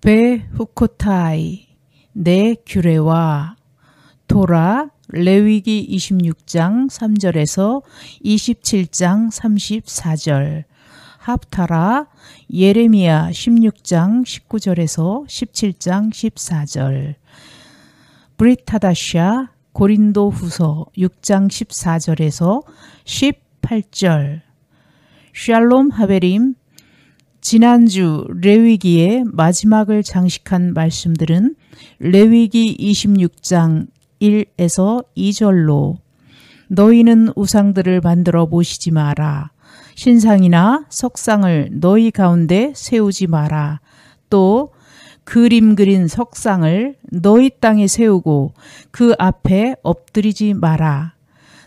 베후코타이 내 규례와 토라 레위기 26장 3절에서 27장 34절 합타라 예레미야 16장 19절에서 17장 14절 브릿하다샤 고린도후서 6장 14절에서 18절 샬롬 하베림 지난주 레위기의 마지막을 장식한 말씀들은 레위기 26장 1에서 2절로 너희는 우상들을 만들어 모시지 마라. 신상이나 석상을 너희 가운데 세우지 마라. 또 그림 그린 석상을 너희 땅에 세우고 그 앞에 엎드리지 마라.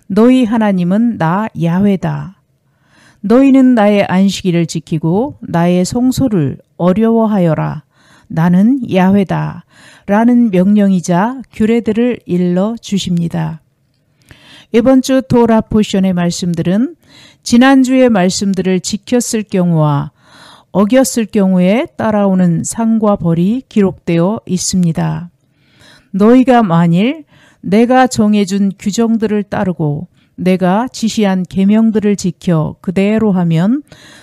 너희 하나님은 나 야훼다. 너희는 나의 안식일을 지키고 나의 성소를 어려워하여라. 나는 야훼다. 라는 명령이자 규례들을 일러 주십니다. 이번 주 토라 포션의 말씀들은 지난주의 말씀들을 지켰을 경우와 어겼을 경우에 따라오는 상과 벌이 기록되어 있습니다. 너희가 만일 내가 정해준 규정들을 따르고 내가 지시한 계명들을 지켜 그대로 하면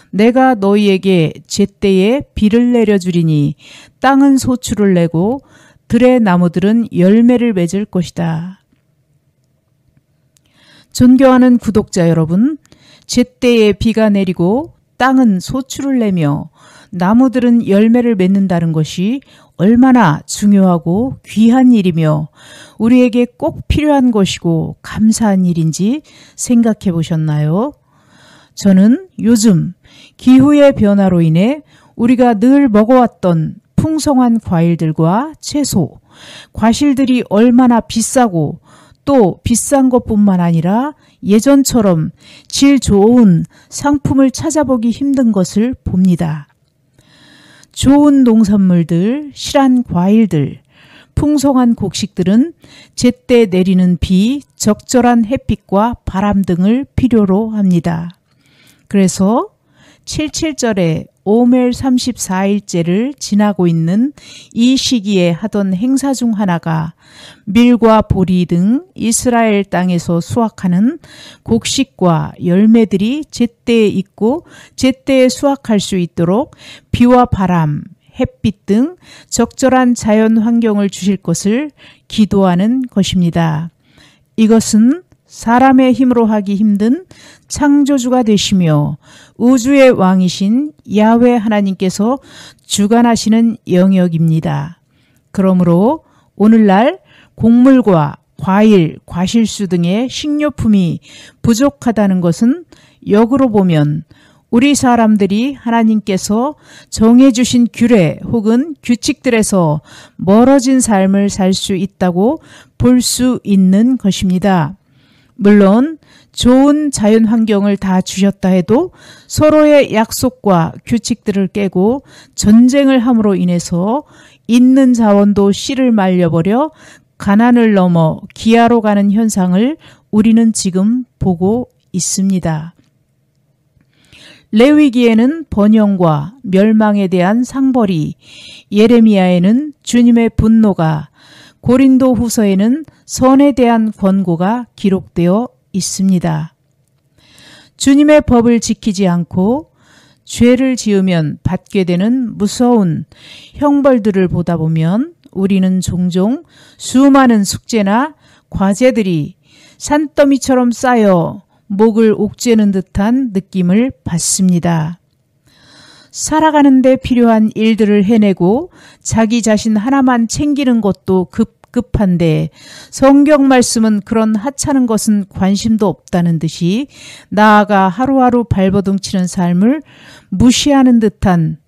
내가 너희에게 제때에 비를 내려주리니 땅은 소출을 내고 들의 나무들은 열매를 맺을 것이다. 존경하는 구독자 여러분, 제때에 비가 내리고 땅은 소출을 내며 나무들은 열매를 맺는다는 것이 얼마나 중요하고 귀한 일이며 우리에게 꼭 필요한 것이고 감사한 일인지 생각해 보셨나요? 저는 요즘 기후의 변화로 인해 우리가 늘 먹어왔던 풍성한 과일들과 채소, 과실들이 얼마나 비싸고 또 비싼 것뿐만 아니라 예전처럼 질 좋은 상품을 찾아보기 힘든 것을 봅니다. 좋은 농산물들, 실한 과일들, 풍성한 곡식들은 제때 내리는 비, 적절한 햇빛과 바람 등을 필요로 합니다. 그래서 77절에 오멜 34일째를 지나고 있는 이 시기에 하던 행사 중 하나가 밀과 보리 등 이스라엘 땅에서 수확하는 곡식과 열매들이 제때에 있고 제때에 수확할 수 있도록 비와 바람, 햇빛 등 적절한 자연 환경을 주실 것을 기도하는 것입니다. 이것은 사람의 힘으로 하기 힘든 창조주가 되시며 우주의 왕이신 야훼 하나님께서 주관하시는 영역입니다. 그러므로 오늘날 곡물과 과일, 과실수 등의 식료품이 부족하다는 것은 역으로 보면 우리 사람들이 하나님께서 정해주신 규례 혹은 규칙들에서 멀어진 삶을 살 수 있다고 볼 수 있는 것입니다. 물론 좋은 자연 환경을 다 주셨다 해도 서로의 약속과 규칙들을 깨고 전쟁을 함으로 인해서 있는 자원도 씨를 말려버려 가난을 넘어 기아로 가는 현상을 우리는 지금 보고 있습니다. 레위기에는 번영과 멸망에 대한 상벌이, 예레미야에는 주님의 분노가, 고린도 후서에는 선에 대한 권고가 기록되어 있습니다. 주님의 법을 지키지 않고 죄를 지으면 받게 되는 무서운 형벌들을 보다 보면 우리는 종종 수많은 숙제나 과제들이 산더미처럼 쌓여 목을 옥죄는 듯한 느낌을 받습니다. 살아가는 데 필요한 일들을 해내고 자기 자신 하나만 챙기는 것도 급한데 성경 말씀은 그런 하찮은 것은 관심도 없다는 듯이 나아가 하루하루 발버둥치는 삶을 무시하는 듯한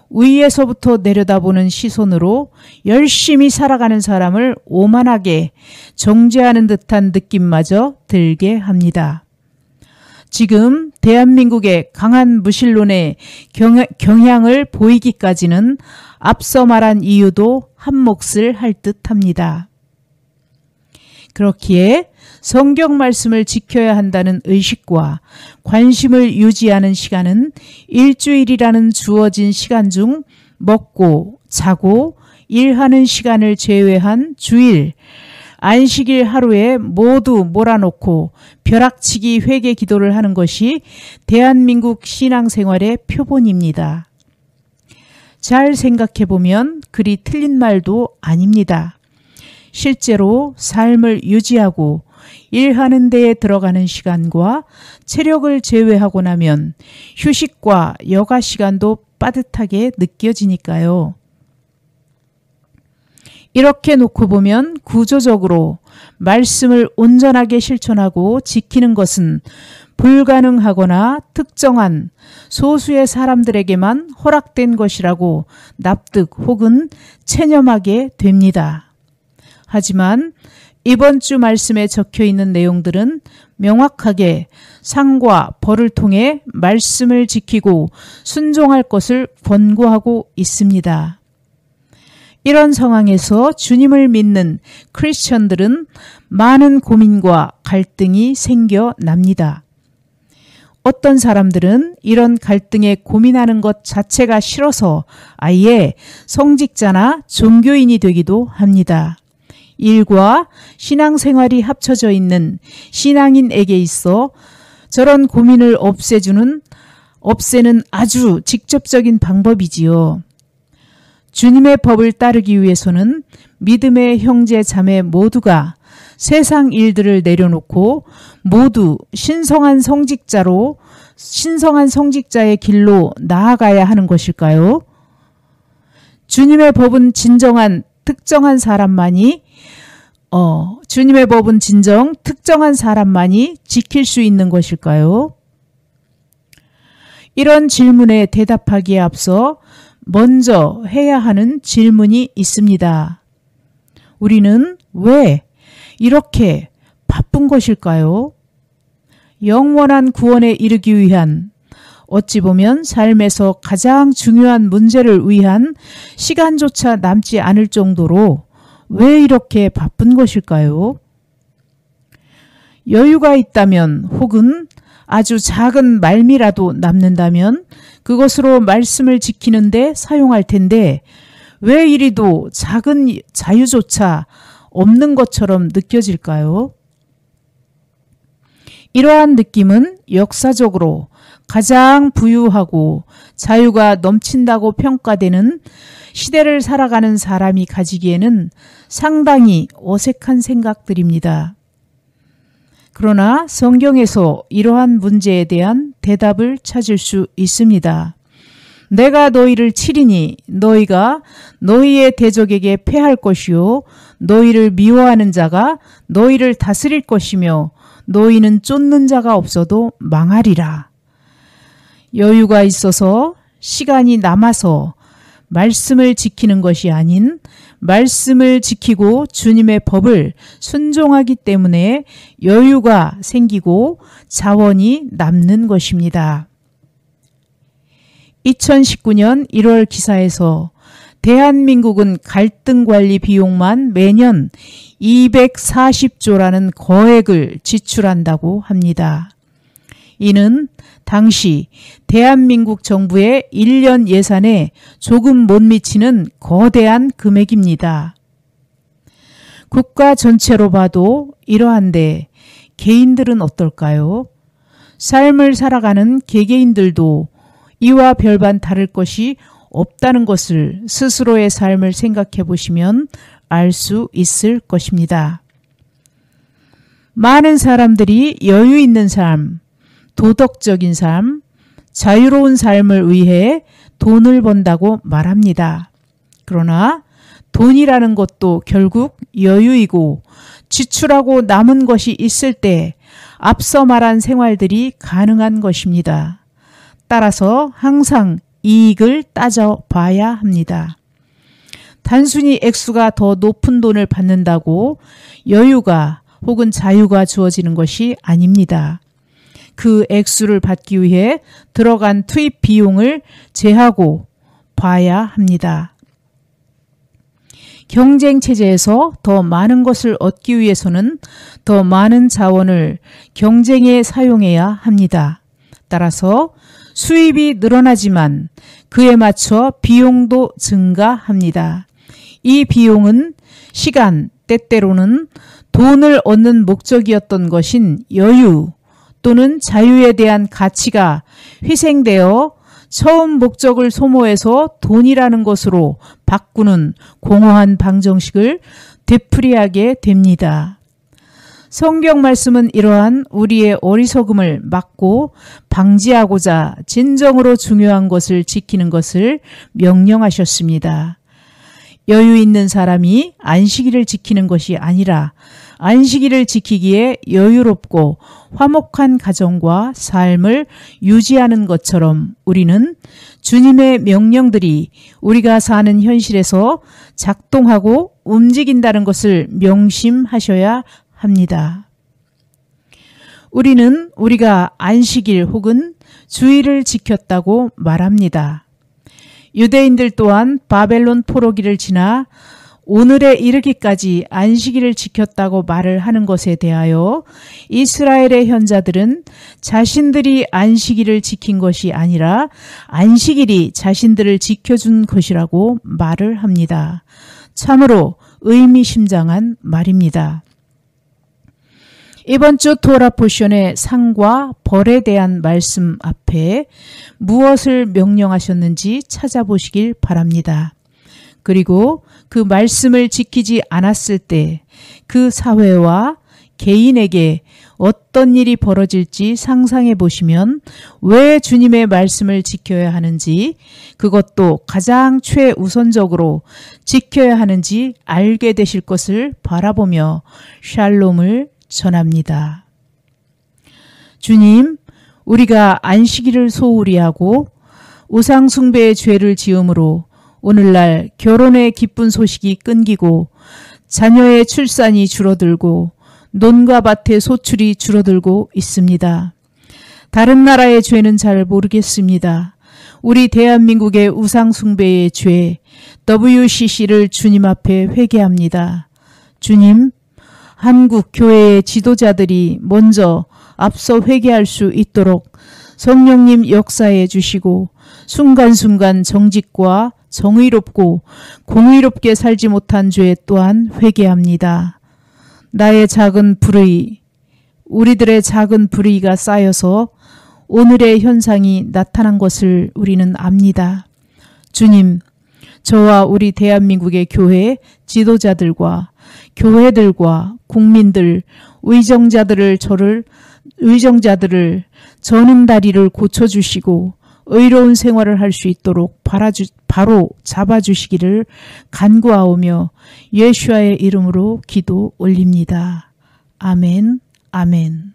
위에서부터 내려다보는 시선으로 열심히 살아가는 사람을 오만하게 정죄하는 듯한 느낌마저 들게 합니다. 지금 대한민국의 강한 무신론의 경향을 보이기까지는 앞서 말한 이유도 한 몫을 할 듯합니다. 그렇기에 성경 말씀을 지켜야 한다는 의식과 관심을 유지하는 시간은 일주일이라는 주어진 시간 중 먹고 자고 일하는 시간을 제외한 주일, 안식일 하루에 모두 몰아놓고 벼락치기 회개 기도를 하는 것이 대한민국 신앙생활의 표본입니다. 잘 생각해보면 그리 틀린 말도 아닙니다. 실제로 삶을 유지하고 일하는 데에 들어가는 시간과 체력을 제외하고 나면 휴식과 여가 시간도 빠듯하게 느껴지니까요. 이렇게 놓고 보면 구조적으로 말씀을 온전하게 실천하고 지키는 것은 불가능하거나 특정한 소수의 사람들에게만 허락된 것이라고 납득 혹은 체념하게 됩니다. 하지만 이번 주 말씀에 적혀 있는 내용들은 명확하게 상과 벌을 통해 말씀을 지키고 순종할 것을 권고하고 있습니다. 이런 상황에서 주님을 믿는 크리스천들은 많은 고민과 갈등이 생겨납니다. 어떤 사람들은 이런 갈등에 고민하는 것 자체가 싫어서 아예 성직자나 종교인이 되기도 합니다. 일과 신앙생활이 합쳐져 있는 신앙인에게 있어 저런 고민을 없애는 아주 직접적인 방법이지요. 주님의 법을 따르기 위해서는 믿음의 형제 자매 모두가 세상 일들을 내려놓고 모두 신성한 성직자의 길로 나아가야 하는 것일까요? 주님의 법은 진정 특정한 사람만이 지킬 수 있는 것일까요? 이런 질문에 대답하기에 앞서 먼저 해야 하는 질문이 있습니다. 우리는 왜 이렇게 바쁜 것일까요? 영원한 구원에 이르기 위한, 어찌 보면 삶에서 가장 중요한 문제를 위한 시간조차 남지 않을 정도로 왜 이렇게 바쁜 것일까요? 여유가 있다면 혹은 아주 작은 말미라도 남는다면 그것으로 말씀을 지키는데 사용할 텐데 왜 이리도 작은 자유조차 없는 것처럼 느껴질까요? 이러한 느낌은 역사적으로 가장 부유하고 자유가 넘친다고 평가되는 시대를 살아가는 사람이 가지기에는 상당히 어색한 생각들입니다. 그러나 성경에서 이러한 문제에 대한 대답을 찾을 수 있습니다. 내가 너희를 치리니 너희가 너희의 대적에게 패할 것이요 너희를 미워하는 자가 너희를 다스릴 것이며 너희는 쫓는 자가 없어도 망하리라. 여유가 있어서 시간이 남아서 말씀을 지키는 것이 아닌 말씀을 지키고 주님의 법을 순종하기 때문에 여유가 생기고 자원이 남는 것입니다. 2019년 1월 기사에서 대한민국은 갈등관리 비용만 매년 240조라는 거액을 지출한다고 합니다. 이는 당시 대한민국 정부의 1년 예산에 조금 못 미치는 거대한 금액입니다. 국가 전체로 봐도 이러한데 개인들은 어떨까요? 삶을 살아가는 개개인들도 이와 별반 다를 것이 없다는 것을 스스로의 삶을 생각해 보시면 알 수 있을 것입니다. 많은 사람들이 여유 있는 삶, 도덕적인 삶, 자유로운 삶을 위해 돈을 번다고 말합니다. 그러나 돈이라는 것도 결국 여유이고 지출하고 남은 것이 있을 때 앞서 말한 생활들이 가능한 것입니다. 따라서 항상 이익을 따져봐야 합니다. 단순히 액수가 더 높은 돈을 받는다고 여유가 혹은 자유가 주어지는 것이 아닙니다. 그 액수를 받기 위해 들어간 투입 비용을 제하고 봐야 합니다. 경쟁 체제에서 더 많은 것을 얻기 위해서는 더 많은 자원을 경쟁에 사용해야 합니다. 따라서 수입이 늘어나지만 그에 맞춰 비용도 증가합니다. 이 비용은 시간, 때때로는 돈을 얻는 목적이었던 것인 여유 또는 자유에 대한 가치가 희생되어 처음 목적을 소모해서 돈이라는 것으로 바꾸는 공허한 방정식을 되풀이하게 됩니다. 성경 말씀은 이러한 우리의 어리석음을 막고 방지하고자 진정으로 중요한 것을 지키는 것을 명령하셨습니다. 여유 있는 사람이 안식일을 지키는 것이 아니라 안식일을 지키기에 여유롭고 화목한 가정과 삶을 유지하는 것처럼 우리는 주님의 명령들이 우리가 사는 현실에서 작동하고 움직인다는 것을 명심하셔야 합니다. 우리는 우리가 안식일 혹은 주일을 지켰다고 말합니다. 유대인들 또한 바벨론 포로기를 지나 오늘에 이르기까지 안식일을 지켰다고 말을 하는 것에 대하여 이스라엘의 현자들은 자신들이 안식일을 지킨 것이 아니라 안식일이 자신들을 지켜준 것이라고 말을 합니다. 참으로 의미심장한 말입니다. 이번 주 토라 포션의 상과 벌에 대한 말씀 앞에 무엇을 명령하셨는지 찾아보시길 바랍니다. 그리고 그 말씀을 지키지 않았을 때 그 사회와 개인에게 어떤 일이 벌어질지 상상해 보시면 왜 주님의 말씀을 지켜야 하는지, 그것도 가장 최우선적으로 지켜야 하는지 알게 되실 것을 바라보며 샬롬을 전합니다. 주님, 우리가 안식일을 소홀히 하고 우상숭배의 죄를 지음으로 오늘날 결혼의 기쁜 소식이 끊기고 자녀의 출산이 줄어들고 논과 밭의 소출이 줄어들고 있습니다. 다른 나라의 죄는 잘 모르겠습니다. 우리 대한민국의 우상숭배의 죄 WCC를 주님 앞에 회개합니다. 주님, 한국 교회의 지도자들이 먼저 앞서 회개할 수 있도록 성령님 역사해 주시고 순간순간 정직과 정의롭고 공의롭게 살지 못한 죄 또한 회개합니다. 나의 작은 불의, 우리들의 작은 불의가 쌓여서 오늘의 현상이 나타난 것을 우리는 압니다. 주님, 저와 우리 대한민국의 교회 지도자들과 교회들과 국민들, 의정자들을 저는 다리를 고쳐주시고 의로운 생활을 할 수 있도록 바로 잡아주시기를 간구하오며 예수와의 이름으로 기도 올립니다. 아멘, 아멘.